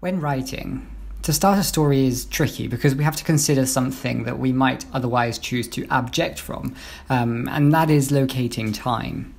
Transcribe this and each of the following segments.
When writing, to start a story is tricky because we have to consider something that we might otherwise choose to abject from, and that is locating time.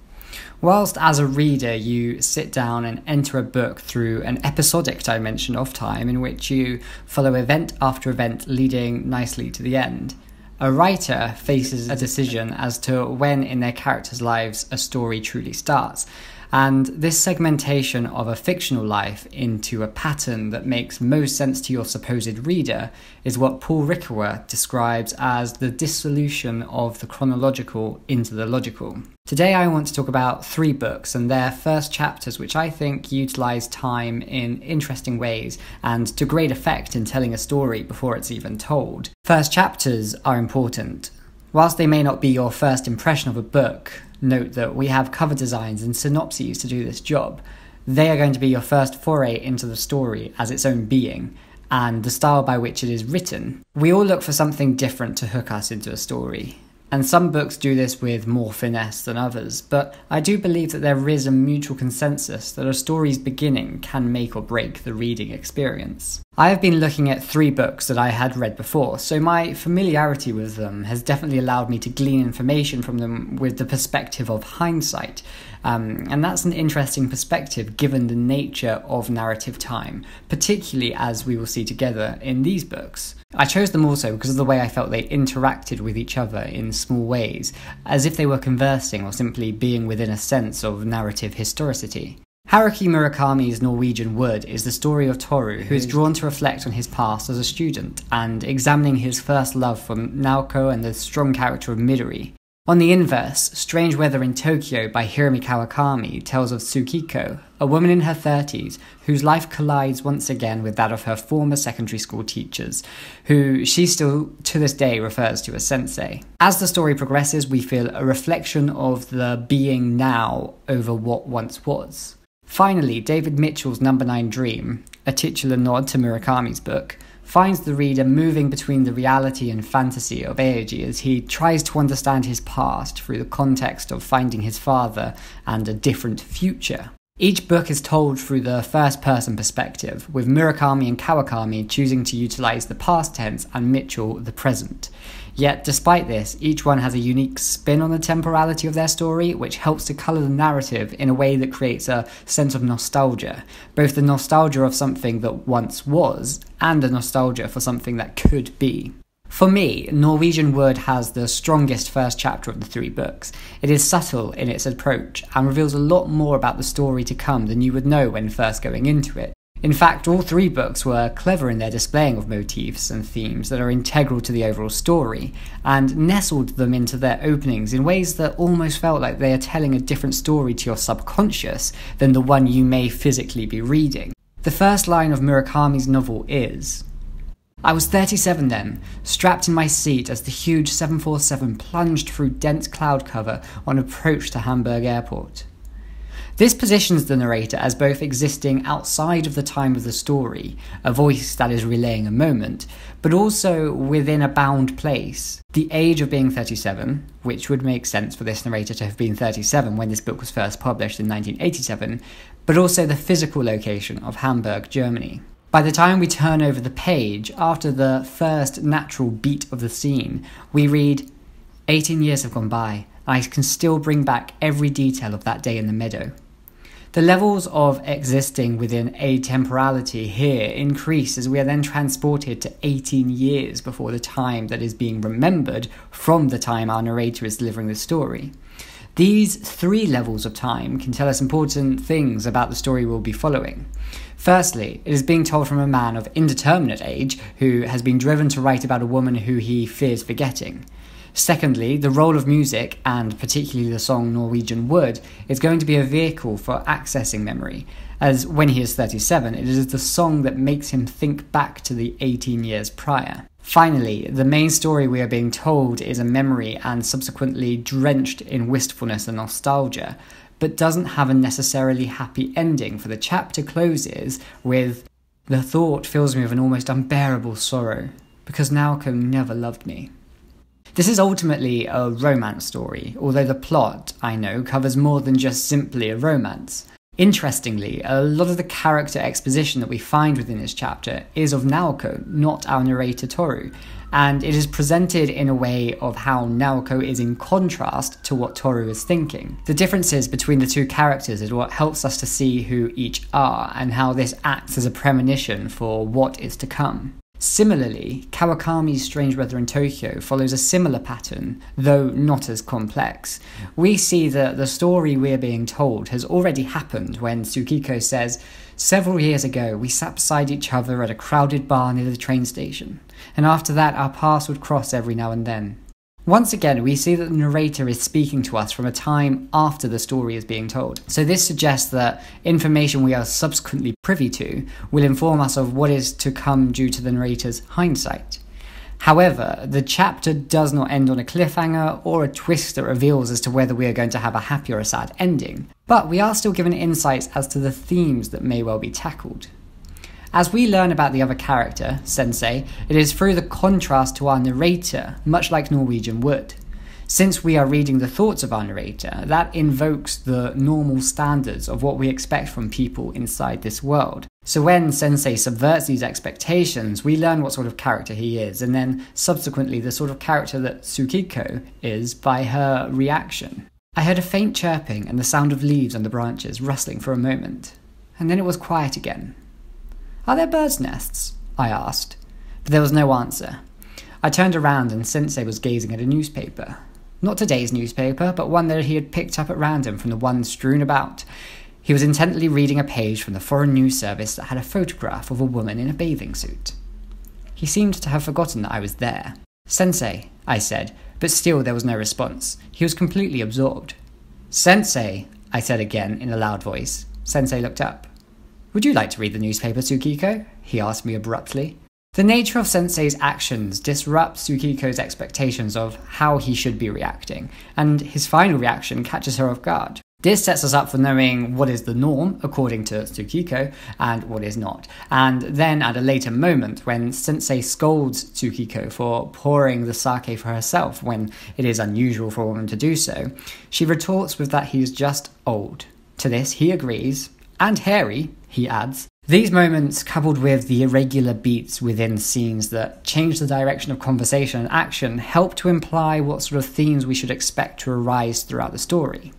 Whilst as a reader you sit down and enter a book through an episodic dimension of time in which you follow event after event leading nicely to the end, a writer faces a decision as to when in their characters' lives a story truly starts. And this segmentation of a fictional life into a pattern that makes most sense to your supposed reader is what Paul Ricoeur describes as the dissolution of the chronological into the logical. Today I want to talk about 3 books and their first chapters, which I think utilise time in interesting ways and to great effect in telling a story before it's even told. First chapters are important. Whilst they may not be your first impression of a book, note that we have cover designs and synopses to do this job. They are going to be your first foray into the story as its own being, and the style by which it is written. We all look for something different to hook us into a story, and some books do this with more finesse than others, but I do believe that there is a mutual consensus that a story's beginning can make or break the reading experience. I have been looking at 3 books that I had read before, so my familiarity with them has definitely allowed me to glean information from them with the perspective of hindsight. And that's an interesting perspective given the nature of narrative time, particularly as we will see together in these books. I chose them also because of the way I felt they interacted with each other in small ways, as if they were conversing or simply being within a sense of narrative historicity. Haruki Murakami's Norwegian Wood is the story of Toru, who is drawn to reflect on his past as a student and examining his first love for Naoko and the strong character of Midori. On the inverse, Strange Weather in Tokyo by Hiromi Kawakami tells of Tsukiko, a woman in her 30s whose life collides once again with that of her former secondary school teachers, who she still to this day refers to as sensei. As the story progresses, we feel a reflection of the being now over what once was. Finally, David Mitchell's Number 9 Dream, a titular nod to Murakami's book, finds the reader moving between the reality and fantasy of Eiji as he tries to understand his past through the context of finding his father and a different future. Each book is told through the first-person perspective, with Murakami and Kawakami choosing to utilise the past tense and Mitchell the present. Yet, despite this, each one has a unique spin on the temporality of their story, which helps to colour the narrative in a way that creates a sense of nostalgia, both the nostalgia of something that once was, and the nostalgia for something that could be. For me, Norwegian Wood has the strongest first chapter of the 3 books. It is subtle in its approach, and reveals a lot more about the story to come than you would know when first going into it. In fact, all 3 books were clever in their displaying of motifs and themes that are integral to the overall story, and nestled them into their openings in ways that almost felt like they are telling a different story to your subconscious than the one you may physically be reading. The first line of Murakami's novel is, "I was 37 then, strapped in my seat as the huge 747 plunged through dense cloud cover on approach to Hamburg Airport." This positions the narrator as both existing outside of the time of the story, a voice that is relaying a moment, but also within a bound place. The age of being 37, which would make sense for this narrator to have been 37 when this book was first published in 1987, but also the physical location of Hamburg, Germany. By the time we turn over the page, after the first natural beat of the scene, we read, 18 years have gone by, and I can still bring back every detail of that day in the meadow. The levels of existing within a temporality here increase as we are then transported to 18 years before the time that is being remembered from the time our narrator is delivering the story. These 3 levels of time can tell us important things about the story we'll be following. Firstly, it is being told from a man of indeterminate age who has been driven to write about a woman who he fears forgetting. Secondly, the role of music, and particularly the song Norwegian Wood, is going to be a vehicle for accessing memory, as when he is 37, it is the song that makes him think back to the 18 years prior. Finally, the main story we are being told is a memory and subsequently drenched in wistfulness and nostalgia, but doesn't have a necessarily happy ending, for the chapter closes with, "The thought fills me with an almost unbearable sorrow, because Naoko never loved me." This is ultimately a romance story, although the plot, I know, covers more than just simply a romance. Interestingly, a lot of the character exposition that we find within this chapter is of Naoko, not our narrator Toru, and it is presented in a way of how Naoko is in contrast to what Toru is thinking. The differences between the two characters is what helps us to see who each are, and how this acts as a premonition for what is to come. Similarly, Kawakami's Strange Weather in Tokyo follows a similar pattern, though not as complex. We see that the story we're being told has already happened when Tsukiko says, "Several years ago, we sat beside each other at a crowded bar near the train station, and after that our paths would cross every now and then." Once again, we see that the narrator is speaking to us from a time after the story is being told. So this suggests that information we are subsequently privy to will inform us of what is to come due to the narrator's hindsight. However, the chapter does not end on a cliffhanger or a twist that reveals as to whether we are going to have a happy or a sad ending, but we are still given insights as to the themes that may well be tackled. As we learn about the other character, Sensei, it is through the contrast to our narrator, much like Norwegian would. Since we are reading the thoughts of our narrator, that invokes the normal standards of what we expect from people inside this world. So when Sensei subverts these expectations, we learn what sort of character he is, and then subsequently the sort of character that Tsukiko is by her reaction. I heard a faint chirping and the sound of leaves on the branches rustling for a moment, and then it was quiet again. "Are there birds' nests?" I asked, but there was no answer. I turned around and Sensei was gazing at a newspaper. Not today's newspaper, but one that he had picked up at random from the ones strewn about. He was intently reading a page from the Foreign News Service that had a photograph of a woman in a bathing suit. He seemed to have forgotten that I was there. "Sensei," I said, but still there was no response. He was completely absorbed. "Sensei," I said again in a loud voice. Sensei looked up. "Would you like to read the newspaper, Tsukiko?" he asked me abruptly. The nature of Sensei's actions disrupts Tsukiko's expectations of how he should be reacting, and his final reaction catches her off guard. This sets us up for knowing what is the norm, according to Tsukiko, and what is not. And then at a later moment, when Sensei scolds Tsukiko for pouring the sake for herself when it is unusual for a woman to do so, she retorts with that he is just old. To this he agrees, and hairy, he adds. These moments, coupled with the irregular beats within scenes that change the direction of conversation and action, help to imply what sort of themes we should expect to arise throughout the story.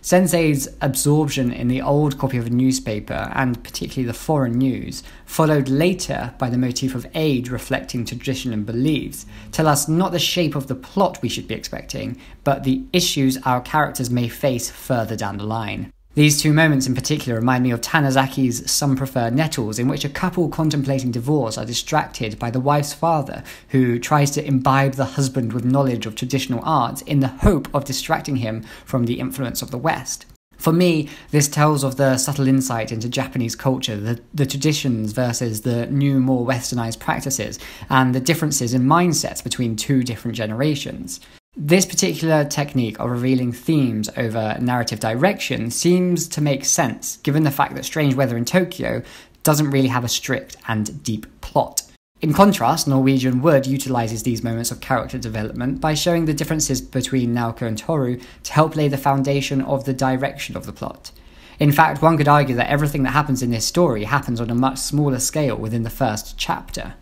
Sensei's absorption in the old copy of a newspaper, and particularly the foreign news, followed later by the motif of age reflecting tradition and beliefs, tell us not the shape of the plot we should be expecting, but the issues our characters may face further down the line. These two moments in particular remind me of Tanazaki's Some Prefer Nettles, in which a couple contemplating divorce are distracted by the wife's father, who tries to imbibe the husband with knowledge of traditional arts in the hope of distracting him from the influence of the West. For me, this tells of the subtle insight into Japanese culture, the traditions versus the new, more westernized practices, and the differences in mindsets between two different generations. This particular technique of revealing themes over narrative direction seems to make sense, given the fact that Strange Weather in Tokyo doesn't really have a strict and deep plot. In contrast, Norwegian Wood utilises these moments of character development by showing the differences between Naoko and Toru to help lay the foundation of the direction of the plot. In fact, one could argue that everything that happens in this story happens on a much smaller scale within the first chapter.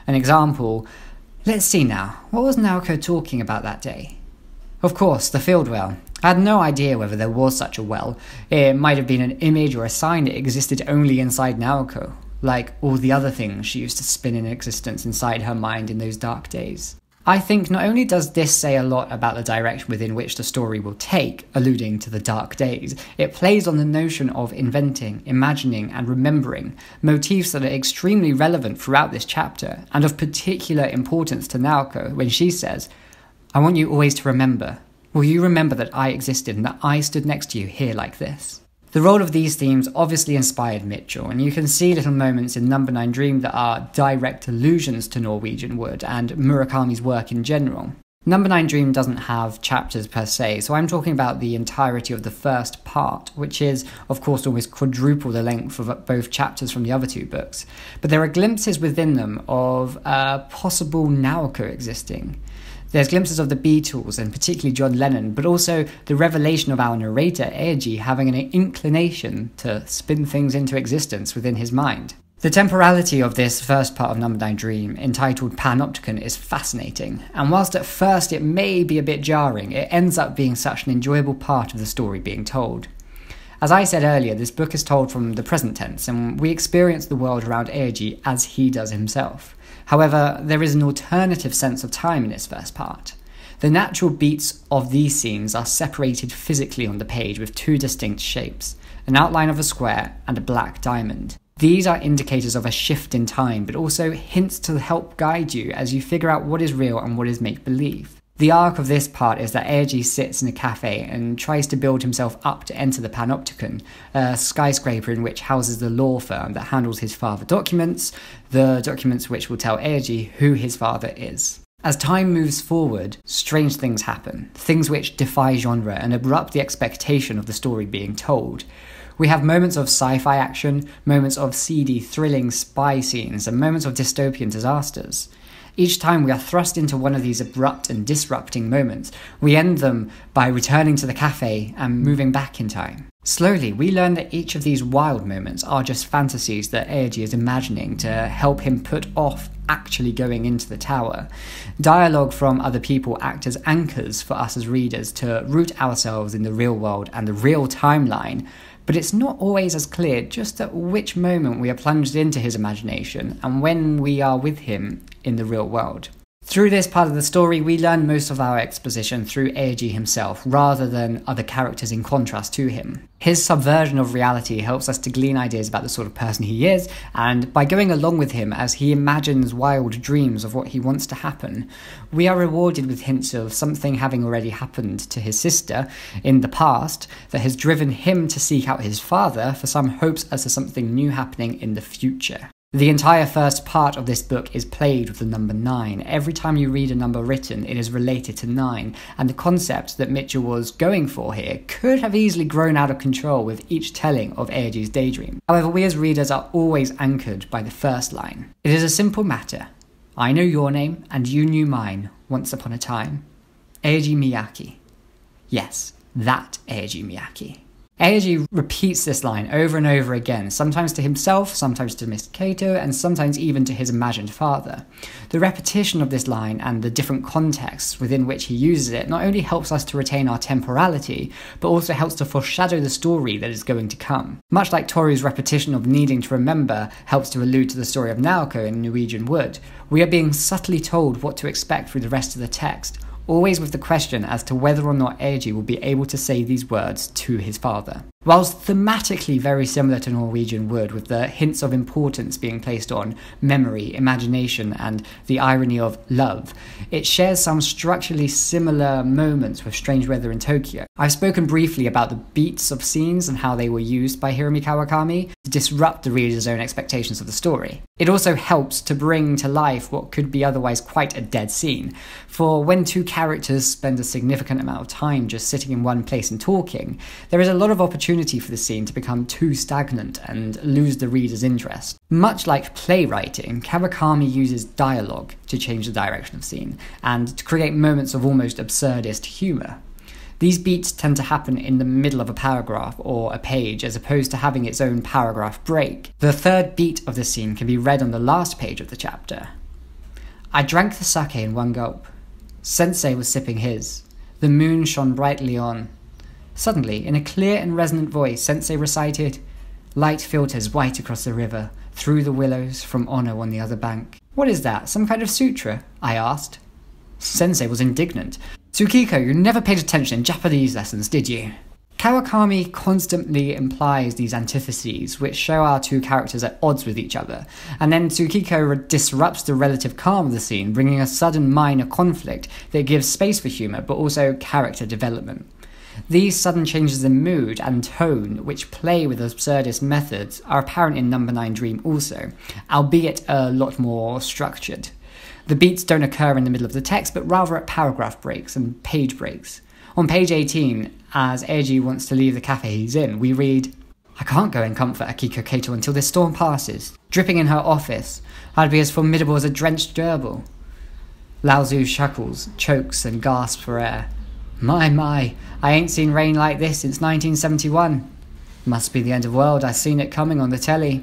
An example: let's see now, what was Naoko talking about that day? Of course, the field well. I had no idea whether there was such a well. It might have been an image or a sign that existed only inside Naoko, like all the other things she used to spin in existence inside her mind in those dark days. I think not only does this say a lot about the direction within which the story will take, alluding to the dark days, it plays on the notion of inventing, imagining, and remembering, motifs that are extremely relevant throughout this chapter, and of particular importance to Naoko when she says, "I want you always to remember. Will you remember that I existed and that I stood next to you here like this?" The role of these themes obviously inspired Mitchell, and you can see little moments in Number 9 Dream that are direct allusions to Norwegian Wood and Murakami's work in general. Number 9 Dream doesn't have chapters per se, so I'm talking about the entirety of the first part, which is, of course, almost quadruple the length of both chapters from the other two books. But there are glimpses within them of a possible Naoko existing. There's glimpses of the Beatles and particularly John Lennon, but also the revelation of our narrator, Eiji, having an inclination to spin things into existence within his mind. The temporality of this first part of Number 9 Dream, entitled Panopticon, is fascinating, and whilst at first it may be a bit jarring, it ends up being such an enjoyable part of the story being told. As I said earlier, this book is told from the present tense, and we experience the world around Eiji as he does himself. However, there is an alternative sense of time in this first part. The natural beats of these scenes are separated physically on the page with two distinct shapes, an outline of a square and a black diamond. These are indicators of a shift in time, but also hints to help guide you as you figure out what is real and what is make-believe. The arc of this part is that Eiji sits in a cafe and tries to build himself up to enter the Panopticon, a skyscraper in which houses the law firm that handles his father's documents, the documents which will tell Eiji who his father is. As time moves forward, strange things happen, things which defy genre and abrupt the expectation of the story being told. We have moments of sci-fi action, moments of seedy, thrilling spy scenes, and moments of dystopian disasters. Each time we are thrust into one of these abrupt and disrupting moments, we end them by returning to the cafe and moving back in time. Slowly, we learn that each of these wild moments are just fantasies that Eiji is imagining to help him put off actually going into the tower. Dialogue from other people act as anchors for us as readers to root ourselves in the real world and the real timeline, but it's not always as clear just at which moment we are plunged into his imagination and when we are with him in the real world. Through this part of the story, we learn most of our exposition through Eiji himself, rather than other characters in contrast to him. His subversion of reality helps us to glean ideas about the sort of person he is, and by going along with him as he imagines wild dreams of what he wants to happen, we are rewarded with hints of something having already happened to his sister in the past that has driven him to seek out his father for some hopes as to something new happening in the future. The entire first part of this book is played with the number 9. Every time you read a number written, it is related to 9, and the concept that Mitchell was going for here could have easily grown out of control with each telling of Eiji's daydream. However, we as readers are always anchored by the first line. It is a simple matter. I know your name, and you knew mine, once upon a time. Eiji Miyake. Yes, that Eiji Miyake. Eiji repeats this line over and over again, sometimes to himself, sometimes to Mr. Kato, and sometimes even to his imagined father. The repetition of this line and the different contexts within which he uses it not only helps us to retain our temporality, but also helps to foreshadow the story that is going to come. Much like Toru's repetition of needing to remember helps to allude to the story of Naoko in Norwegian Wood, we are being subtly told what to expect through the rest of the text, always with the question as to whether or not Eiji will be able to say these words to his father. Whilst thematically very similar to Norwegian Wood, with the hints of importance being placed on memory, imagination, and the irony of love, it shares some structurally similar moments with Strange Weather in Tokyo. I've spoken briefly about the beats of scenes and how they were used by Hiromi Kawakami to disrupt the reader's own expectations of the story. It also helps to bring to life what could be otherwise quite a dead scene, for when two characters spend a significant amount of time just sitting in one place and talking, there is a lot of opportunity for the scene to become too stagnant and lose the reader's interest. Much like playwriting, Kawakami uses dialogue to change the direction of scene, and to create moments of almost absurdist humour. These beats tend to happen in the middle of a paragraph or a page, as opposed to having its own paragraph break. The third beat of the scene can be read on the last page of the chapter. I drank the sake in one gulp. Sensei was sipping his. The moon shone brightly on. Suddenly, in a clear and resonant voice, Sensei recited, Light filters white across the river, through the willows, from Ono on the other bank. What is that, some kind of sutra? I asked. Sensei was indignant. Tsukiko, you never paid attention in Japanese lessons, did you? Kawakami constantly implies these antitheses, which show our two characters at odds with each other, and then Tsukiko disrupts the relative calm of the scene, bringing a sudden minor conflict that gives space for humour, but also character development. These sudden changes in mood and tone, which play with absurdist methods, are apparent in Number 9 Dream also, albeit a lot more structured. The beats don't occur in the middle of the text, but rather at paragraph breaks and page breaks. On page 18, as Eiji wants to leave the cafe he's in, we read, I can't go and comfort Akiko Kato until this storm passes. Dripping in her office, I'd be as formidable as a drenched gerbil. Lao Tzu chuckles, chokes, and gasps for air. My, I ain't seen rain like this since 1971. Must be the end of the world, I seen it coming on the telly.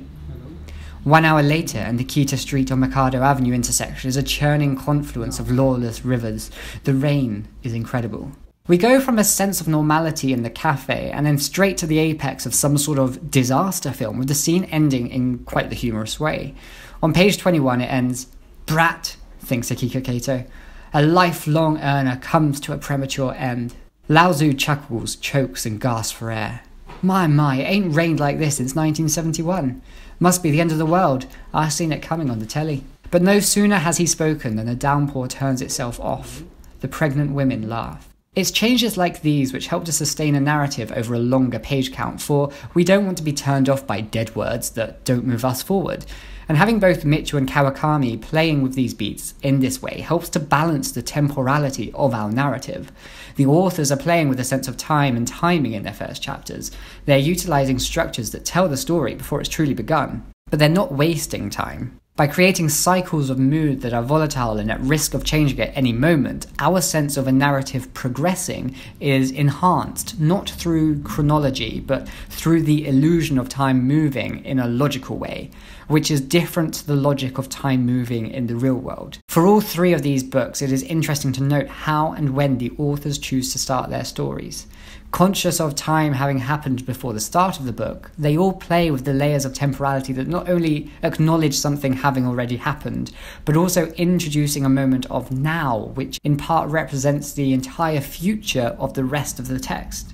1 hour later, and the Kita Street or Mikado Avenue intersection is a churning confluence of lawless rivers. The rain is incredible. We go from a sense of normality in the cafe and then straight to the apex of some sort of disaster film, with the scene ending in quite the humorous way. On page 21 it ends, "Brat," thinks Akiko Kato. "A lifelong earner comes to a premature end." Lao Tzu chuckles, chokes, and gasps for air. My, it ain't rained like this since 1971. Must be the end of the world. I seen it coming on the telly. But no sooner has he spoken than the downpour turns itself off. The pregnant women laugh. It's changes like these which help to sustain a narrative over a longer page count, for we don't want to be turned off by dead words that don't move us forward. And having both Michu and Kawakami playing with these beats in this way helps to balance the temporality of our narrative. The authors are playing with a sense of time and timing in their first chapters. They're utilising structures that tell the story before it's truly begun. But they're not wasting time. By creating cycles of mood that are volatile and at risk of changing at any moment, our sense of a narrative progressing is enhanced, not through chronology, but through the illusion of time moving in a logical way, which is different to the logic of time moving in the real world. For all three of these books, it is interesting to note how and when the authors choose to start their stories. Conscious of time having happened before the start of the book, they all play with the layers of temporality that not only acknowledge something having already happened, but also introducing a moment of now, which in part represents the entire future of the rest of the text.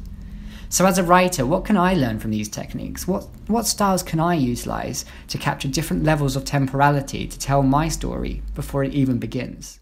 So as a writer, what can I learn from these techniques? What styles can I utilise to capture different levels of temporality to tell my story before it even begins?